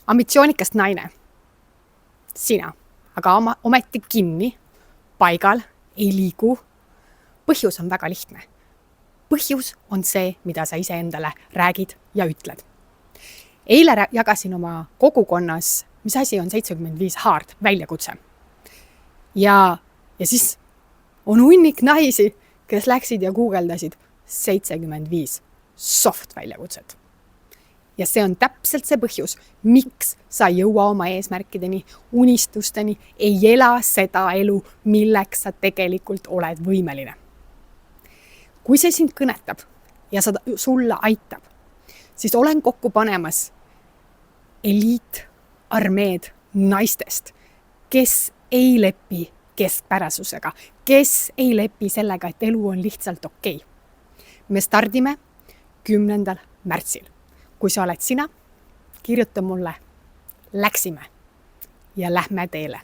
ambitsioonikas naine. Sina, aga ometi kinni, paigal, ei liigu. Põhjus on väga lihtne. Põhjus on see, mida sa ise endale räägid ja ütled. Eile jagasin oma kogukonnas, mis asi on 75 hard väljakutse. Ja siis on hunnik naisi, kes läksid ja guugeldasid 75 soft väljakutset. Ja see on täpselt see põhjus, miks sa ei jõua oma eesmärkideni, unistusteni, ei ela seda elu, milleks sa tegelikult oled võimeline. Kui see sind kõnetab ja sulle aitab, siis olen kokku panemas eliitarmeed naistest, kes ei lepi keskpärasusega, kes ei lepi sellega, et elu on lihtsalt okei. Me stardime 10. märtsil. Kui sa oled sina, kirjuta mulle, läksime ja lähme teele.